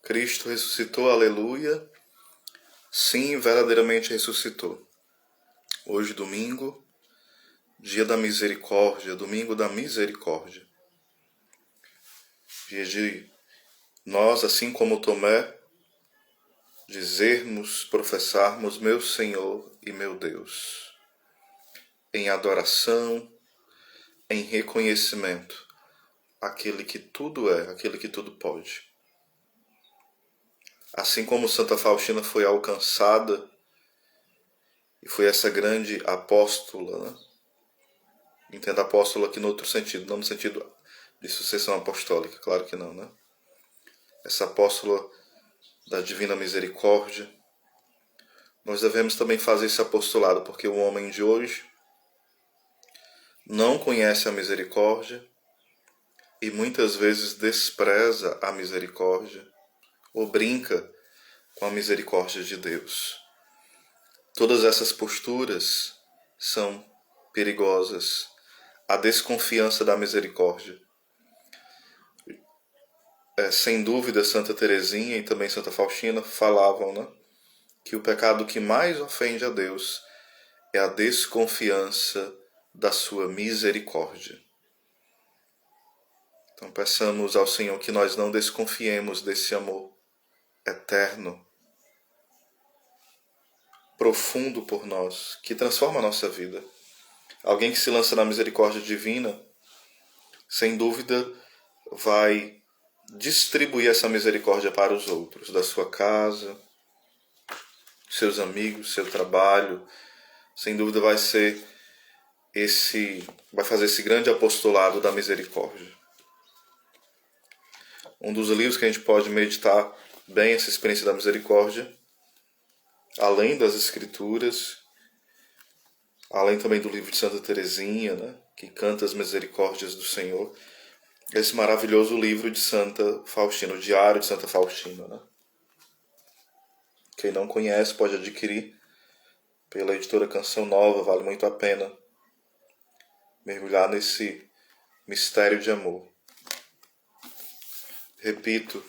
Cristo ressuscitou, aleluia. Sim, verdadeiramente ressuscitou. Hoje, domingo, dia da misericórdia, domingo da misericórdia. Dia de nós, assim como Tomé, dizermos, professarmos meu Senhor e meu Deus, em adoração, em reconhecimento, aquele que tudo é, aquele que tudo pode. Assim como Santa Faustina foi alcançada e foi essa grande apóstola, né? Entenda apóstola aqui no outro sentido, não no sentido de sucessão apostólica, claro que não, né? Essa apóstola da divina misericórdia, nós devemos também fazer esse apostolado, porque o homem de hoje não conhece a misericórdia e muitas vezes despreza a misericórdia ou brinca com a misericórdia de Deus. Todas essas posturas são perigosas. A desconfiança da misericórdia. Sem dúvida, Santa Teresinha e também Santa Faustina falavam, né, que o pecado que mais ofende a Deus é a desconfiança da sua misericórdia. Então peçamos ao Senhor que nós não desconfiemos desse amor eterno, profundo por nós, que transforma a nossa vida. Alguém que se lança na misericórdia divina, sem dúvida, vai distribuir essa misericórdia para os outros, da sua casa, seus amigos, seu trabalho. Sem dúvida vai fazer esse grande apostolado da misericórdia. Um dos livros que a gente pode meditar bem essa experiência da misericórdia, além das Escrituras, além também do livro de Santa Teresinha, né, que canta as misericórdias do Senhor, esse maravilhoso livro de Santa Faustina, o Diário de Santa Faustina, né? Quem não conhece pode adquirir pela editora Canção Nova, vale muito a pena mergulhar nesse mistério de amor. Repito,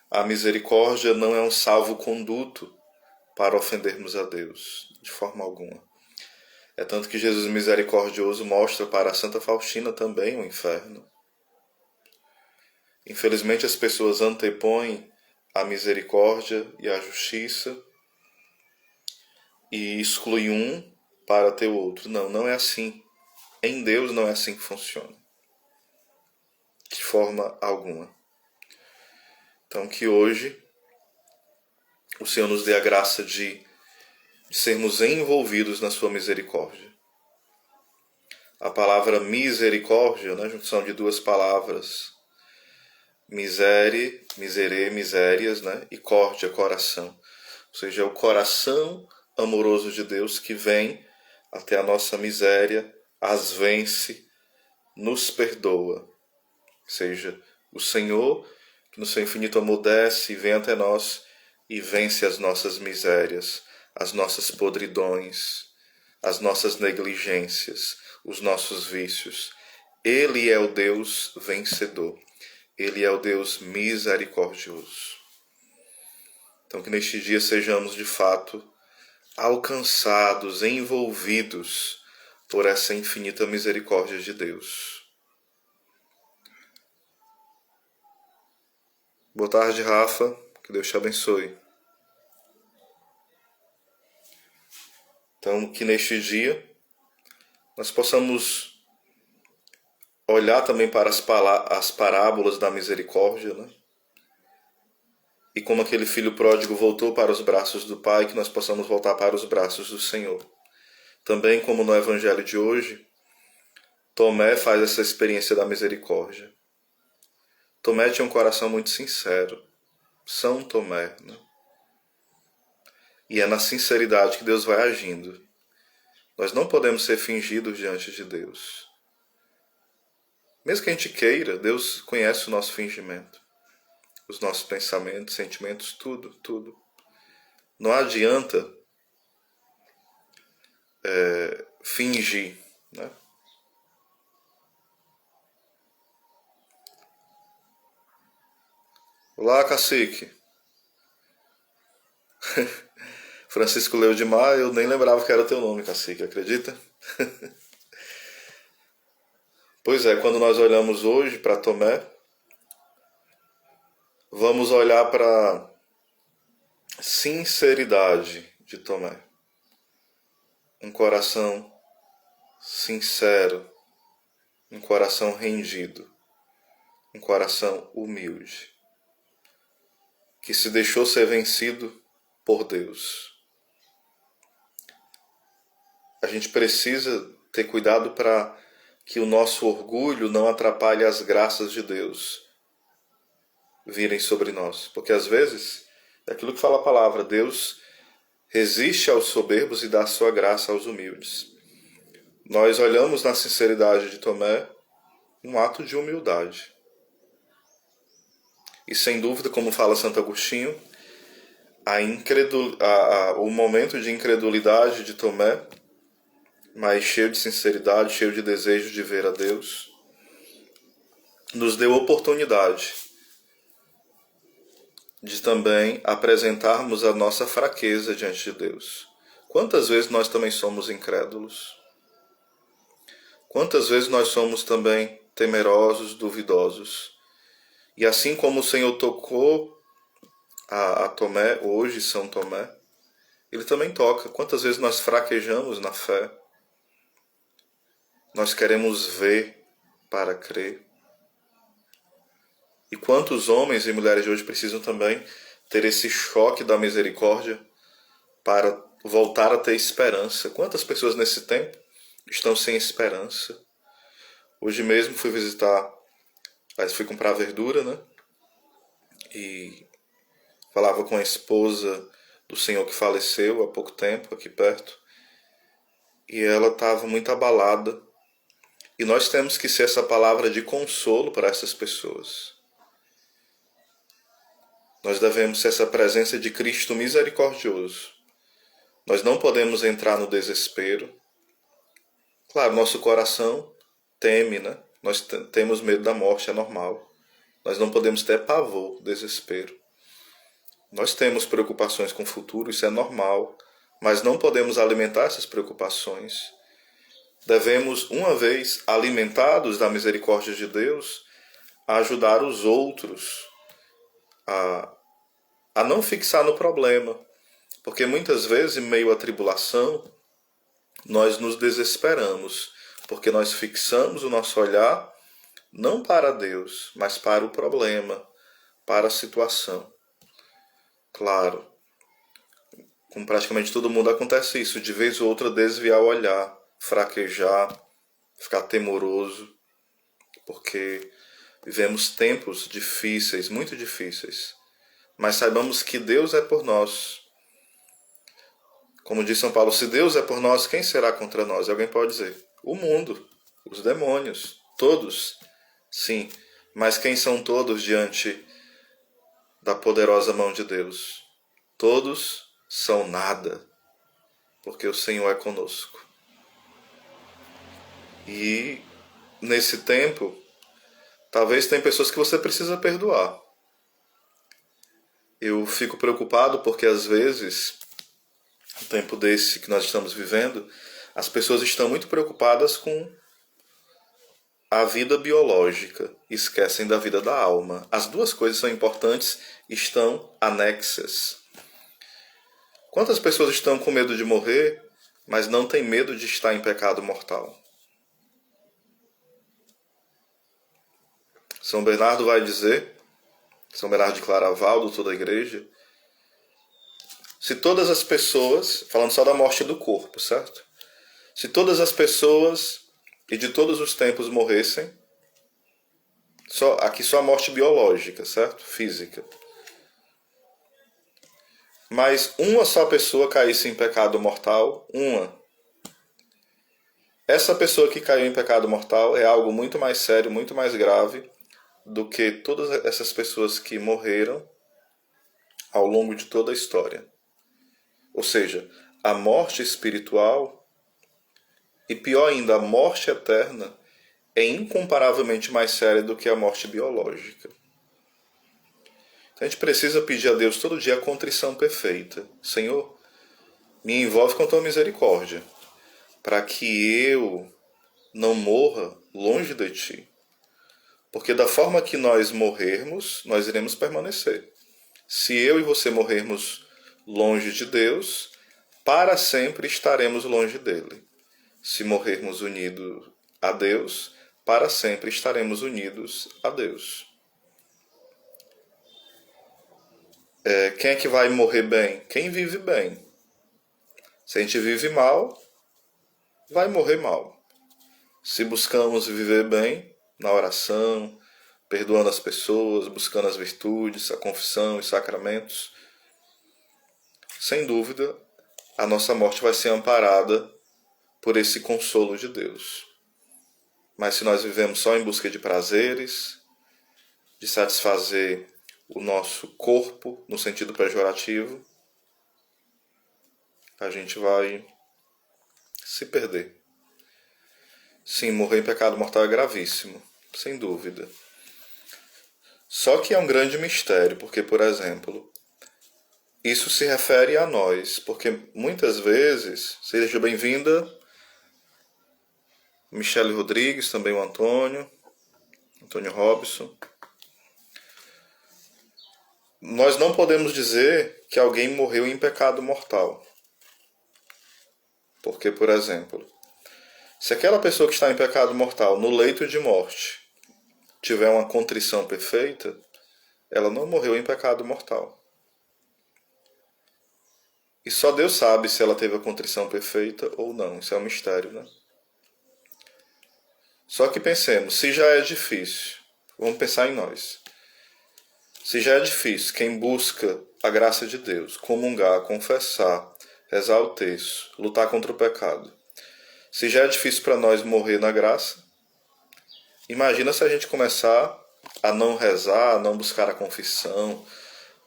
a misericórdia não é um salvo-conduto para ofendermos a Deus, de forma alguma. É tanto que Jesus misericordioso mostra para a Santa Faustina também o inferno. Infelizmente as pessoas antepõem a misericórdia e a justiça e excluem um para ter o outro. Não, não é assim. Em Deus não é assim que funciona. De forma alguma. Então que hoje o Senhor nos dê a graça de sermos envolvidos na sua misericórdia. A palavra misericórdia, né, junção de duas palavras, misere, miserê, misérias, né, e córdia, coração. Ou seja, é o coração amoroso de Deus que vem até a nossa miséria, as vence, nos perdoa. Ou seja, o Senhor, que no seu infinito amor desce e vem até nós e vence as nossas misérias, as nossas podridões, as nossas negligências, os nossos vícios. Ele é o Deus vencedor. Ele é o Deus misericordioso. Então que neste dia sejamos de fato alcançados, envolvidos por essa infinita misericórdia de Deus. Boa tarde, Rafa. Que Deus te abençoe. Então, que neste dia nós possamos olhar também para as parábolas da misericórdia, né? E como aquele filho pródigo voltou para os braços do Pai, que nós possamos voltar para os braços do Senhor. Também, como no Evangelho de hoje, Tomé faz essa experiência da misericórdia. Tomé tinha um coração muito sincero. São Tomé, né? E é na sinceridade que Deus vai agindo. Nós não podemos ser fingidos diante de Deus. Mesmo que a gente queira, Deus conhece o nosso fingimento. Os nossos pensamentos, sentimentos, tudo, tudo. Não adianta fingir, né? Olá, cacique. Francisco Leudimar, eu nem lembrava que era teu nome, cacique, acredita? Pois é, quando nós olhamos hoje para Tomé, vamos olhar para a sinceridade de Tomé. Um coração sincero, um coração rendido, um coração humilde, que se deixou ser vencido por Deus. A gente precisa ter cuidado para que o nosso orgulho não atrapalhe as graças de Deus virem sobre nós. Porque às vezes, é aquilo que fala a palavra, Deus resiste aos soberbos e dá a sua graça aos humildes. Nós olhamos na sinceridade de Tomé um ato de humildade. E sem dúvida, como fala Santo Agostinho, o momento de incredulidade de Tomé, mas cheio de sinceridade, cheio de desejo de ver a Deus, nos deu oportunidade de também apresentarmos a nossa fraqueza diante de Deus. Quantas vezes nós também somos incrédulos? Quantas vezes nós somos também temerosos, duvidosos? E assim como o Senhor tocou a Tomé, hoje São Tomé, Ele também toca. Quantas vezes nós fraquejamos na fé? Nós queremos ver para crer. E quantos homens e mulheres de hoje precisam também ter esse choque da misericórdia para voltar a ter esperança? Quantas pessoas nesse tempo estão sem esperança? Hoje mesmo fui comprar verdura, né? E falava com a esposa do senhor que faleceu há pouco tempo, aqui perto. E ela estava muito abalada. E nós temos que ser essa palavra de consolo para essas pessoas. Nós devemos ser essa presença de Cristo misericordioso. Nós não podemos entrar no desespero. Claro, nosso coração teme, né? Nós temos medo da morte, é normal. Nós não podemos ter pavor, desespero. Nós temos preocupações com o futuro, isso é normal. Mas não podemos alimentar essas preocupações. Devemos, uma vez alimentados da misericórdia de Deus, ajudar os outros a não fixar no problema. Porque muitas vezes, em meio à tribulação, nós nos desesperamos, porque nós fixamos o nosso olhar não para Deus, mas para o problema, para a situação. Claro, com praticamente todo mundo acontece isso, de vez ou outra desviar o olhar, fraquejar, ficar temoroso, porque vivemos tempos difíceis, muito difíceis. Mas saibamos que Deus é por nós. Como diz São Paulo, se Deus é por nós, quem será contra nós? E alguém pode dizer, o mundo, os demônios, todos. Sim, mas quem são todos diante da poderosa mão de Deus? Todos são nada, porque o Senhor é conosco. E nesse tempo, talvez tem pessoas que você precisa perdoar. Eu fico preocupado porque às vezes, no tempo desse que nós estamos vivendo, as pessoas estão muito preocupadas com a vida biológica, esquecem da vida da alma. As duas coisas são importantes, estão anexas. Quantas pessoas estão com medo de morrer, mas não têm medo de estar em pecado mortal? São Bernardo vai dizer, São Bernardo de Claraval, doutor da igreja, se todas as pessoas, falando só da morte do corpo, certo? Se todas as pessoas e de todos os tempos morressem, aqui só a morte biológica, certo? Física. Mas uma só pessoa caísse em pecado mortal, essa pessoa que caiu em pecado mortal é algo muito mais sério, muito mais grave do que todas essas pessoas que morreram ao longo de toda a história. Ou seja, a morte espiritual e, pior ainda, a morte eterna é incomparavelmente mais séria do que a morte biológica. A gente precisa pedir a Deus todo dia a contrição perfeita. Senhor, me envolve com a tua misericórdia, para que eu não morra longe de ti. Porque da forma que nós morrermos, nós iremos permanecer. Se eu e você morrermos longe de Deus, para sempre estaremos longe dele. Se morrermos unidos a Deus, para sempre estaremos unidos a Deus. Quem é que vai morrer bem? Quem vive bem. Se a gente vive mal, vai morrer mal. Se buscamos viver bem na oração, perdoando as pessoas, buscando as virtudes, a confissão e sacramentos, sem dúvida, a nossa morte vai ser amparada por esse consolo de Deus. Mas se nós vivemos só em busca de prazeres, de satisfazer o nosso corpo no sentido pejorativo, a gente vai se perder. Sim, morrer em pecado mortal é gravíssimo, sem dúvida. Só que é um grande mistério, porque, por exemplo, isso se refere a nós, porque muitas vezes, seja bem-vinda, Michele Rodrigues, também o Antônio Robson. Nós não podemos dizer que alguém morreu em pecado mortal. Porque, por exemplo, se aquela pessoa que está em pecado mortal, no leito de morte, tiver uma contrição perfeita, ela não morreu em pecado mortal. E só Deus sabe se ela teve a contrição perfeita ou não. Isso é um mistério, né? Só que pensemos, se já é difícil, vamos pensar em nós. Se já é difícil, quem busca a graça de Deus, comungar, confessar, rezar o terço, lutar contra o pecado. Se já é difícil para nós morrer na graça, imagina se a gente começar a não rezar, a não buscar a confissão,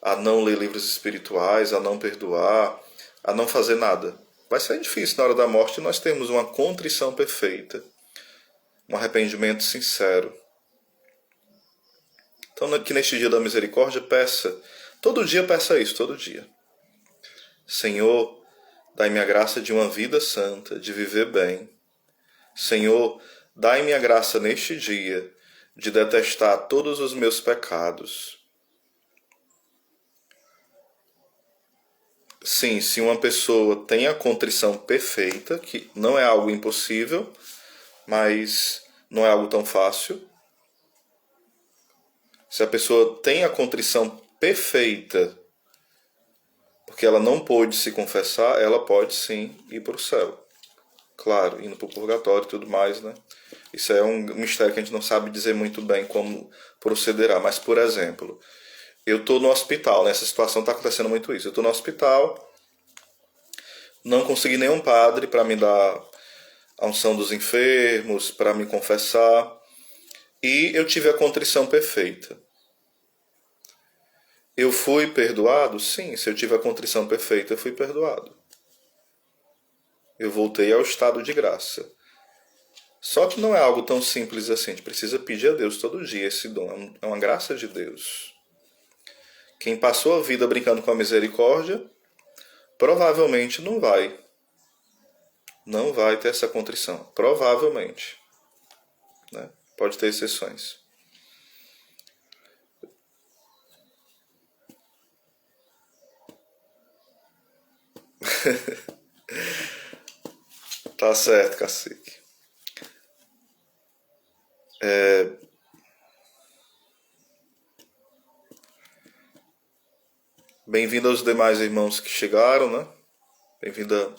a não ler livros espirituais, a não perdoar, a não fazer nada. Vai ser difícil na hora da morte nós termos uma contrição perfeita, um arrependimento sincero. Então, aqui neste dia da misericórdia, peça, todo dia peça isso, todo dia. Senhor, dai-me a graça de uma vida santa, de viver bem. Senhor, dai-me a graça neste dia de detestar todos os meus pecados. Sim, se uma pessoa tem a contrição perfeita, que não é algo impossível, mas não é algo tão fácil. Se a pessoa tem a contrição perfeita, porque ela não pôde se confessar, ela pode sim ir para o céu. Claro, indo para o purgatório e tudo mais, né? Isso é um mistério que a gente não sabe dizer muito bem como procederá. Mas, por exemplo, eu estou no hospital, nessa situação está acontecendo muito isso. Eu estou no hospital, não consegui nenhum padre para me dar a unção dos enfermos, para me confessar, e eu tive a contrição perfeita. Eu fui perdoado? Sim, se eu tive a contrição perfeita, eu fui perdoado. Eu voltei ao estado de graça. Só que não é algo tão simples assim. A gente precisa pedir a Deus todo dia esse dom. É uma graça de Deus. Quem passou a vida brincando com a misericórdia, provavelmente não vai ter essa contrição. Provavelmente. Né? Pode ter exceções. Tá certo, cacique. Bem-vindo aos demais irmãos que chegaram, né? Bem-vinda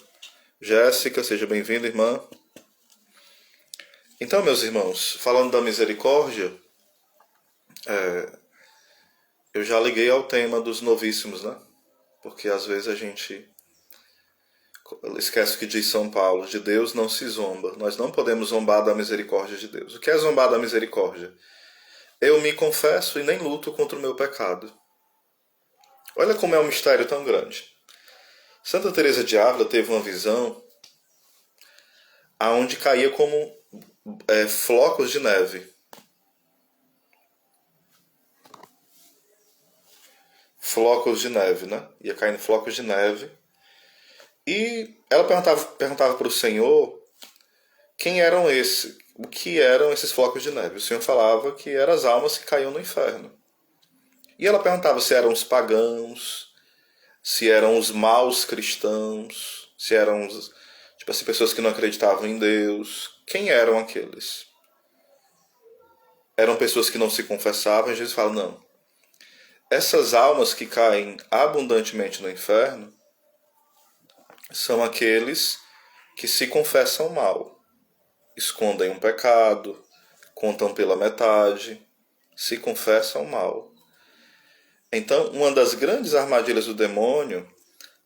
Jéssica, seja bem-vinda, irmã. Então, meus irmãos, falando da misericórdia, eu já liguei ao tema dos novíssimos, né? Porque às vezes a gente esquece o que diz São Paulo, de Deus não se zomba. Nós não podemos zombar da misericórdia de Deus. O que é zombar da misericórdia? Eu me confesso e nem luto contra o meu pecado. Olha como é um mistério tão grande. Santa Teresa de Ávila teve uma visão aonde caía como flocos de neve. flocos de neve, né? Ia caindo flocos de neve. E ela perguntava para o Senhor quem eram esses, o que eram esses flocos de neve. O Senhor falava que eram as almas que caíam no inferno. E ela perguntava se eram os pagãos, se eram os maus cristãos, se eram tipo assim, pessoas que não acreditavam em Deus. Quem eram aqueles? Eram pessoas que não se confessavam, e Jesus fala, não. Essas almas que caem abundantemente no inferno são aqueles que se confessam mal, escondem um pecado, contam pela metade, se confessam mal. Então, uma das grandes armadilhas do demônio,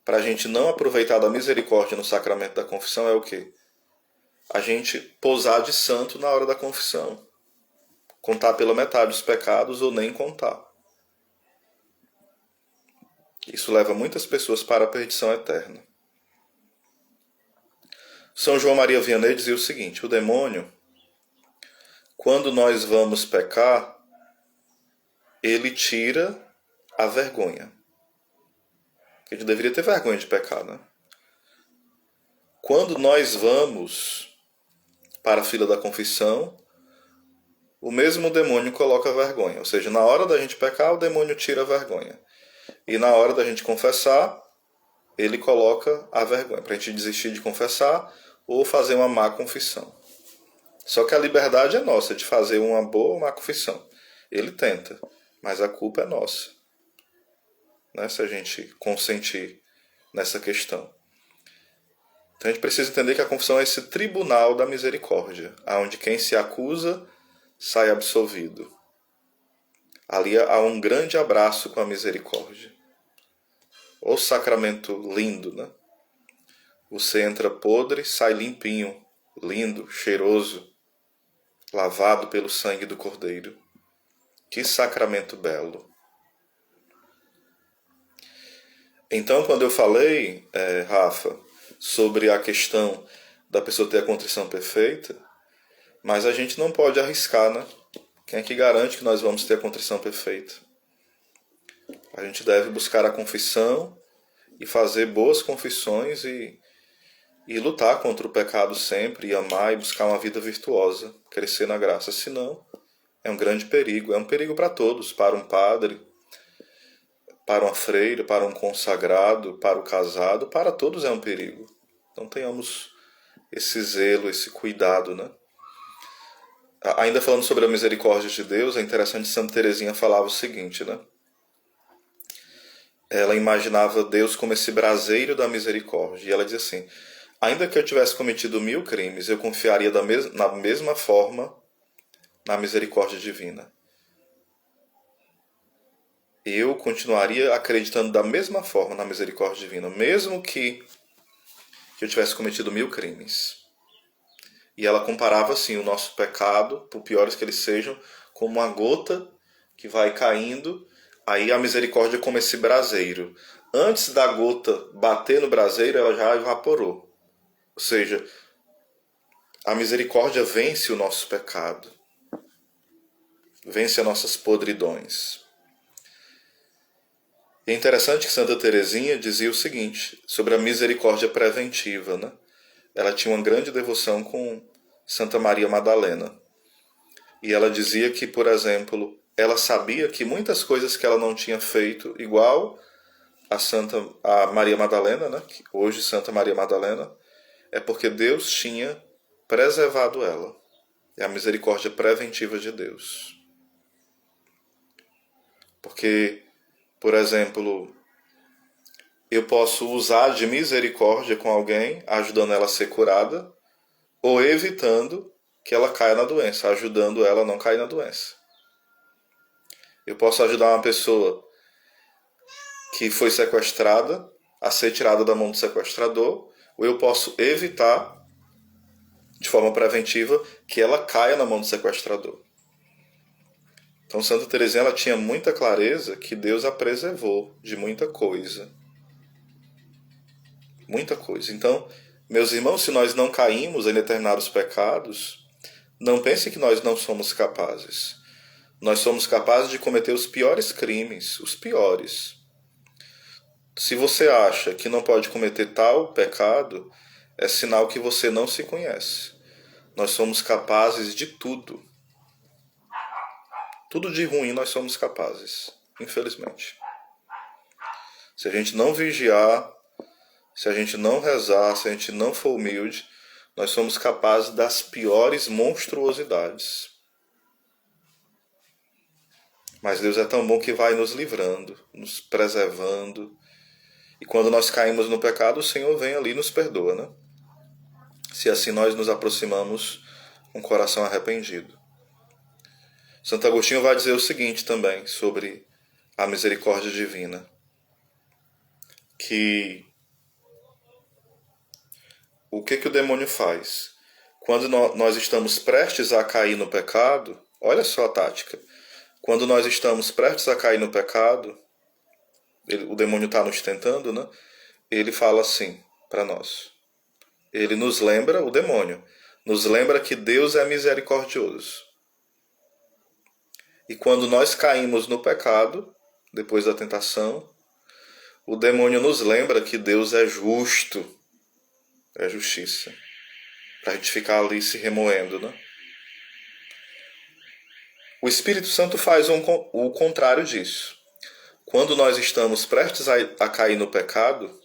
para a gente não aproveitar da misericórdia no sacramento da confissão, é o quê? A gente posar de santo na hora da confissão. Contar pela metade os pecados ou nem contar. Isso leva muitas pessoas para a perdição eterna. São João Maria Vianney dizia o seguinte, o demônio, quando nós vamos pecar, ele tira a vergonha. A gente deveria ter vergonha de pecar, né? Quando nós vamos para a fila da confissão, o mesmo demônio coloca a vergonha. Ou seja, na hora da gente pecar, o demônio tira a vergonha. E na hora da gente confessar, ele coloca a vergonha, para a gente desistir de confessar ou fazer uma má confissão. Só que a liberdade é nossa de fazer uma boa ou má confissão. Ele tenta, mas a culpa é nossa, né, se a gente consentir nessa questão. Então a gente precisa entender que a confissão é esse tribunal da misericórdia, onde quem se acusa sai absolvido. Ali há um grande abraço com a misericórdia. O sacramento lindo, né? Você entra podre, sai limpinho, lindo, cheiroso, lavado pelo sangue do Cordeiro. Que sacramento belo! Então, quando eu falei, Rafa, sobre a questão da pessoa ter a contrição perfeita, mas a gente não pode arriscar, né? Quem é que garante que nós vamos ter a contrição perfeita? A gente deve buscar a confissão e fazer boas confissões e lutar contra o pecado sempre, e amar e buscar uma vida virtuosa, crescer na graça. Senão, é um grande perigo. É um perigo para todos, para um padre, para uma freira, para um consagrado, para o casado, para todos é um perigo. Então tenhamos esse zelo, esse cuidado, né? Ainda falando sobre a misericórdia de Deus, é interessante que Santa Teresinha falava o seguinte, né? Ela imaginava Deus como esse braseiro da misericórdia. E ela dizia assim, ainda que eu tivesse cometido 1000 crimes, eu confiaria na mesma forma na misericórdia divina. Eu continuaria acreditando da mesma forma na misericórdia divina, mesmo que eu tivesse cometido 1000 crimes. E ela comparava assim o nosso pecado, por piores que eles sejam, como uma gota que vai caindo, aí a misericórdia como esse braseiro. Antes da gota bater no braseiro, ela já evaporou. Ou seja, a misericórdia vence o nosso pecado, vence as nossas podridões. E é interessante que Santa Teresinha dizia o seguinte, sobre a misericórdia preventiva, né? Ela tinha uma grande devoção com Santa Maria Madalena. E ela dizia que, por exemplo, ela sabia que muitas coisas que ela não tinha feito, igual a Maria Madalena, né? Hoje Santa Maria Madalena, é porque Deus tinha preservado ela. É a misericórdia preventiva de Deus. Porque, por exemplo, eu posso usar de misericórdia com alguém, ajudando ela a ser curada, ou evitando que ela caia na doença, ajudando ela a não cair na doença. Eu posso ajudar uma pessoa que foi sequestrada a ser tirada da mão do sequestrador, ou eu posso evitar, de forma preventiva, que ela caia na mão do sequestrador. Então Santa Teresinha ela tinha muita clareza que Deus a preservou de muita coisa. Muita coisa. Então, meus irmãos, se nós não caímos em determinados pecados, não pensem que nós não somos capazes. Nós somos capazes de cometer os piores crimes, os piores. Se você acha que não pode cometer tal pecado, é sinal que você não se conhece. Nós somos capazes de tudo. Tudo de ruim nós somos capazes, infelizmente. Se a gente não vigiar, se a gente não rezar, se a gente não for humilde, nós somos capazes das piores monstruosidades. Mas Deus é tão bom que vai nos livrando, nos preservando. E quando nós caímos no pecado, o Senhor vem ali e nos perdoa, né? Se assim nós nos aproximamos com o coração arrependido. Santo Agostinho vai dizer o seguinte também sobre a misericórdia divina. Que o que o demônio faz? Quando nós estamos prestes a cair no pecado, olha só a tática. Quando nós estamos prestes a cair no pecado, o demônio está nos tentando, né? Ele fala assim para nós. Ele nos lembra, o demônio, nos lembra que Deus é misericordioso. E quando nós caímos no pecado, depois da tentação, o demônio nos lembra que Deus é justo, é justiça. Para a gente ficar ali se remoendo, né? O Espírito Santo faz o contrário disso. Quando nós estamos prestes a cair no pecado,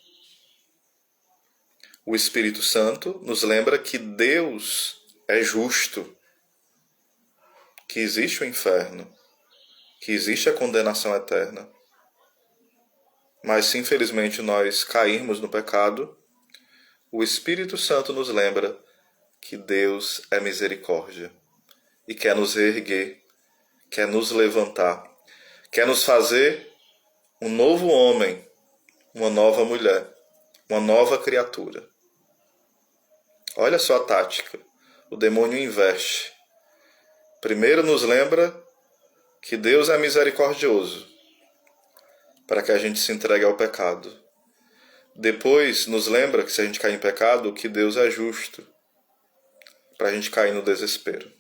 o Espírito Santo nos lembra que Deus é justo, que existe o inferno, que existe a condenação eterna. Mas se infelizmente nós cairmos no pecado, o Espírito Santo nos lembra que Deus é misericórdia e quer nos erguer, quer nos levantar, quer nos fazer um novo homem, uma nova mulher, uma nova criatura. Olha só a tática. O demônio investe. Primeiro nos lembra que Deus é misericordioso, para que a gente se entregue ao pecado. Depois nos lembra que se a gente cair em pecado, que Deus é justo, para a gente cair no desespero.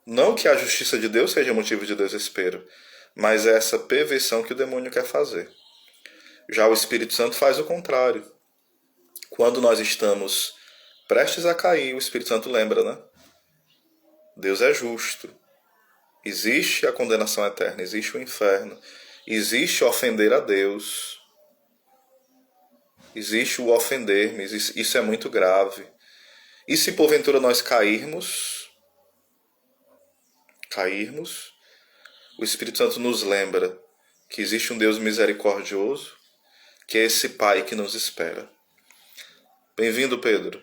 Não que a justiça de Deus seja motivo de desespero, mas é essa perversão que o demônio quer fazer. Já o Espírito Santo faz o contrário. Quando nós estamos prestes a cair, o Espírito Santo lembra, né? Deus é justo. Existe a condenação eterna, existe o inferno, existe ofender a Deus. Existe o ofender-me, isso é muito grave. E se porventura nós cairmos, o Espírito Santo nos lembra que existe um Deus misericordioso, que é esse Pai que nos espera. Bem-vindo, Pedro.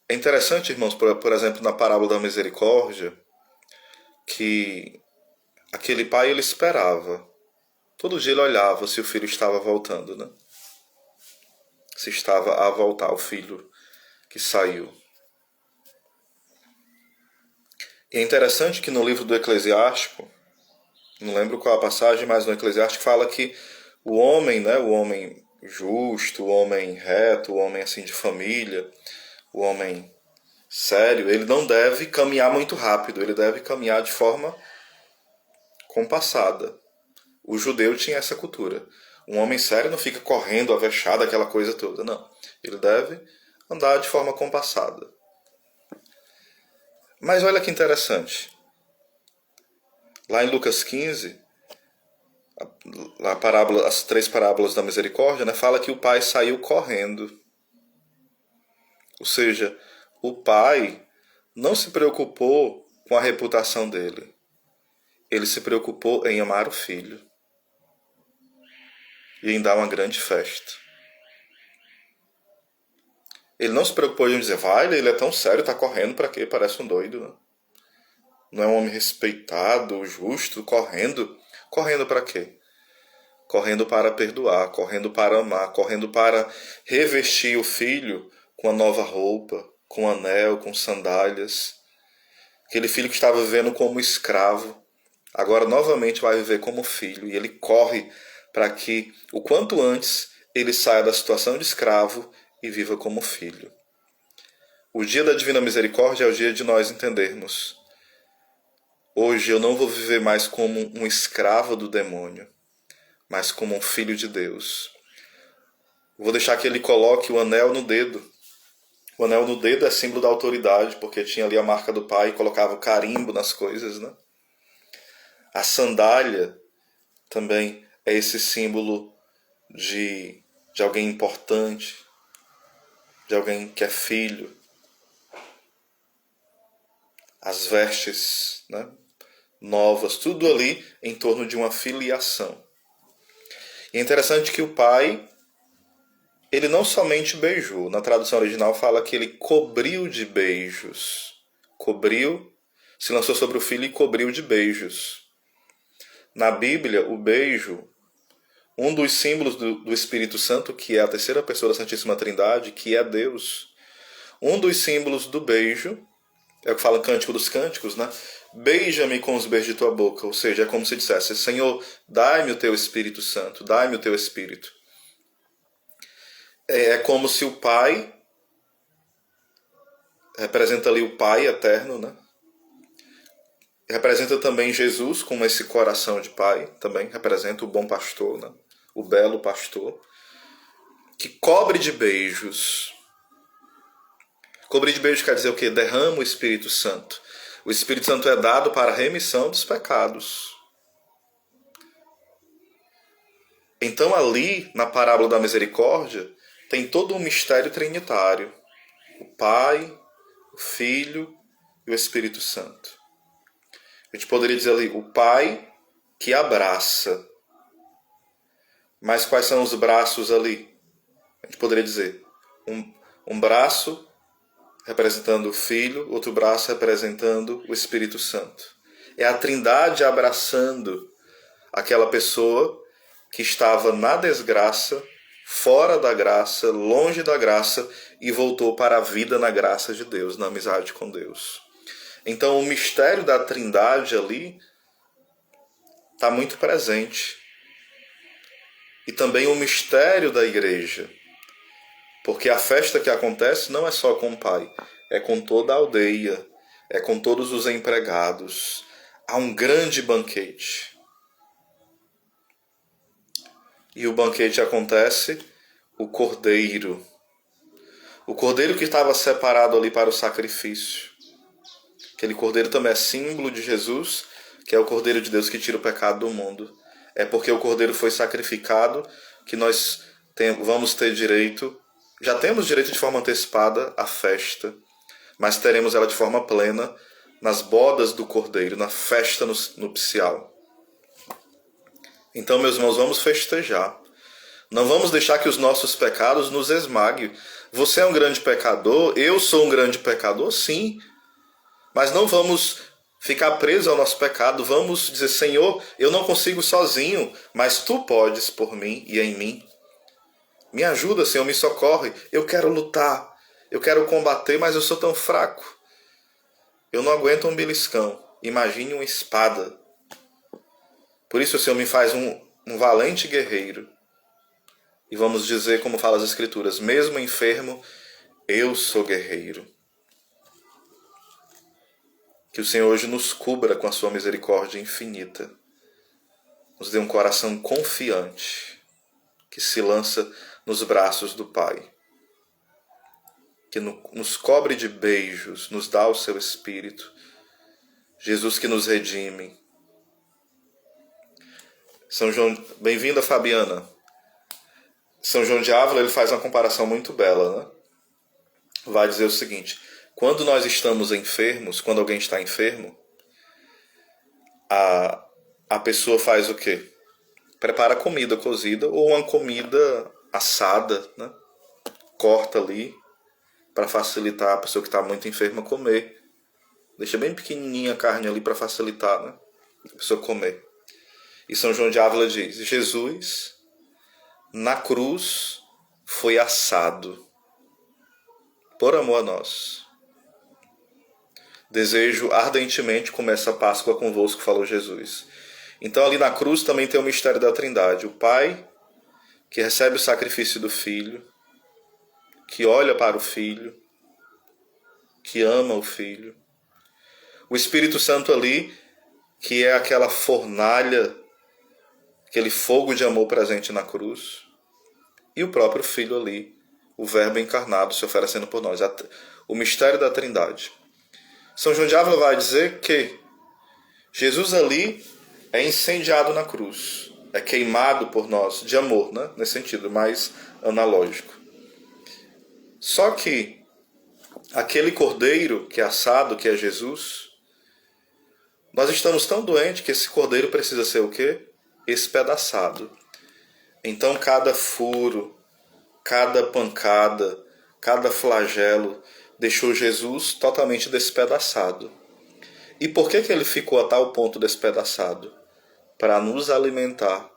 É interessante, irmãos, por exemplo, na parábola da misericórdia, que aquele pai ele esperava. Todo dia ele olhava se o filho estava voltando, né? Se estava a voltar o filho que saiu. E é interessante que no livro do Eclesiástico, não lembro qual a passagem, mas no Eclesiástico fala que o homem, né, o homem justo, o homem reto, o homem assim de família, o homem sério, ele não deve caminhar muito rápido, ele deve caminhar de forma compassada. O judeu tinha essa cultura. Um homem sério não fica correndo, avexado, aquela coisa toda, não. Ele deve andar de forma compassada. Mas olha que interessante. Lá em Lucas 15, as 3 parábolas da misericórdia, né, fala que o pai saiu correndo. Ou seja, o pai não se preocupou com a reputação dele. Ele se preocupou em amar o filho e em dar uma grande festa. Ele não se preocupou em dizer, vai, ele é tão sério, tá correndo para quê? Parece um doido. Né? Não é um homem respeitado, justo, correndo. Correndo para quê? Correndo para perdoar, correndo para amar, correndo para revestir o filho com uma nova roupa, com anel, com sandálias. Aquele filho que estava vivendo como escravo, agora novamente vai viver como filho. E ele corre para que, o quanto antes, ele saia da situação de escravo e viva como filho. O dia da Divina Misericórdia é o dia de nós entendermos. Hoje eu não vou viver mais como um escravo do demônio, mas como um filho de Deus. Vou deixar que ele coloque o anel no dedo. O anel no dedo é símbolo da autoridade, porque tinha ali a marca do pai e colocava o carimbo nas coisas, né? A sandália também é esse símbolo de alguém importante, de alguém que é filho. As vestes, né, novas, tudo ali em torno de uma filiação. E é interessante que o pai, ele não somente beijou, na tradução original fala que ele cobriu de beijos. Cobriu, se lançou sobre o filho e cobriu de beijos. Na Bíblia, o beijo, um dos símbolos do Espírito Santo, que é a terceira pessoa da Santíssima Trindade, que é Deus, um dos símbolos do beijo, é o que fala o Cântico dos Cânticos, né? Beija-me com os beijos de tua boca. Ou seja, é como se dissesse: Senhor, dai-me o teu Espírito Santo, dai-me o teu Espírito. É como se o Pai, representa ali o Pai eterno, né? Representa também Jesus como esse coração de Pai, também representa o bom pastor, né? O belo pastor, que cobre de beijos. Cobrir de beijos quer dizer o quê? Derrama o Espírito Santo. O Espírito Santo é dado para a remissão dos pecados. Então ali, na parábola da misericórdia, tem todo um mistério trinitário. O Pai, o Filho e o Espírito Santo. A gente poderia dizer ali, o Pai que abraça. Mas quais são os braços ali? A gente poderia dizer, um braço representando o Filho, outro braço representando o Espírito Santo. É a Trindade abraçando aquela pessoa que estava na desgraça, fora da graça, longe da graça, e voltou para a vida na graça de Deus, na amizade com Deus. Então o mistério da Trindade ali está muito presente. E também o mistério da igreja. Porque a festa que acontece não é só com o Pai, é com toda a aldeia, é com todos os empregados. Há um grande banquete. E o banquete acontece, o cordeiro. O cordeiro que estava separado ali para o sacrifício. Aquele cordeiro também é símbolo de Jesus, que é o cordeiro de Deus que tira o pecado do mundo. É porque o cordeiro foi sacrificado que nós vamos ter direito. Já temos direito de forma antecipada à festa, mas teremos ela de forma plena nas bodas do Cordeiro, na festa nupcial. Então, meus irmãos, vamos festejar. Não vamos deixar que os nossos pecados nos esmaguem. Você é um grande pecador, eu sou um grande pecador, sim. Mas não vamos ficar presos ao nosso pecado. Vamos dizer: Senhor, eu não consigo sozinho, mas Tu podes por mim e em mim. Me ajuda, Senhor, me socorre. Eu quero lutar, eu quero combater, mas eu sou tão fraco. Eu não aguento um beliscão. Imagine uma espada. Por isso, Senhor, me faz um valente guerreiro. E vamos dizer, como fala as Escrituras: mesmo enfermo, eu sou guerreiro. Que o Senhor hoje nos cubra com a sua misericórdia infinita. Nos dê um coração confiante, que se lança nos braços do Pai, que nos cobre de beijos, nos dá o seu Espírito. Jesus que nos redime. São João, bem-vinda, Fabiana. São João de Ávila, ele faz uma comparação muito bela, né? Vai dizer o seguinte: quando nós estamos enfermos, quando alguém está enfermo, a pessoa faz o quê? Prepara comida cozida ou uma comida assada, né? Corta ali para facilitar a pessoa que está muito enferma comer. Deixa bem pequenininha a carne ali para facilitar, né? A pessoa comer. E São João de Ávila diz: Jesus, na cruz, foi assado por amor a nós. Desejo ardentemente comer essa Páscoa convosco, falou Jesus. Então ali na cruz também tem o mistério da Trindade. O Pai, que recebe o sacrifício do Filho, que olha para o Filho, que ama o Filho. O Espírito Santo ali, que é aquela fornalha aquele fogo de amor presente na cruz, e o próprio Filho ali, o Verbo encarnado se oferecendo por nós, o mistério da Trindade. São João de Ávila vai dizer que Jesus ali é incendiado na cruz, é queimado por nós, de amor, né? Nesse sentido mais analógico. Só que aquele cordeiro que é assado, que é Jesus, nós estamos tão doentes que esse cordeiro precisa ser o quê? Espedaçado. Então cada furo, cada pancada, cada flagelo deixou Jesus totalmente despedaçado. E por que ele ficou a tal ponto despedaçado? Para nos alimentar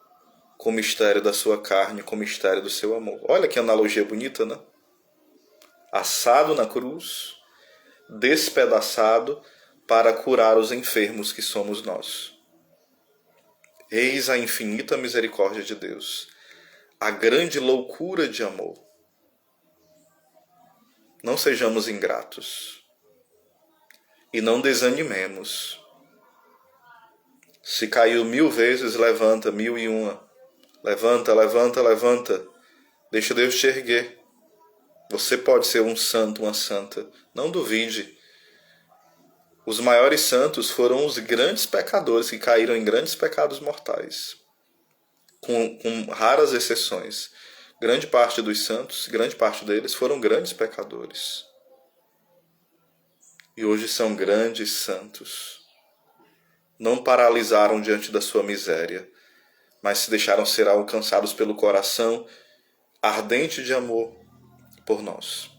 com o mistério da sua carne, com o mistério do seu amor. Olha que analogia bonita, né? Assado na cruz, despedaçado para curar os enfermos que somos nós. Eis a infinita misericórdia de Deus, a grande loucura de amor. Não sejamos ingratos e não desanimemos. Se caiu 1000 vezes, levanta 1001. Levanta, levanta, levanta. Deixa Deus te erguer. Você pode ser um santo, uma santa. Não duvide. Os maiores santos foram os grandes pecadores que caíram em grandes pecados mortais. Com raras exceções. Grande parte dos santos, grande parte deles foram grandes pecadores. E hoje são grandes santos. Não paralisaram diante da sua miséria, mas se deixaram ser alcançados pelo coração ardente de amor por nós.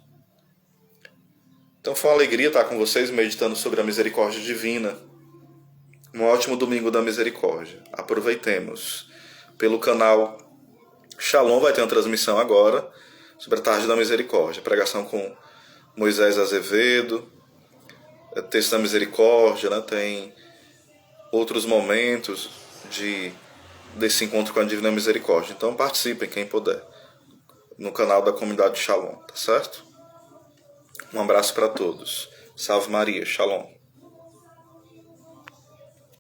Então foi uma alegria estar com vocês meditando sobre a misericórdia divina. Um ótimo domingo da misericórdia. Aproveitemos. Pelo canal Shalom vai ter uma transmissão agora sobre a tarde da misericórdia. Pregação com Moisés Azevedo, texto da misericórdia, né? Tem outros momentos desse encontro com a Divina Misericórdia. Então participem, quem puder, no canal da comunidade Shalom, tá certo? Um abraço para todos. Salve Maria, Shalom.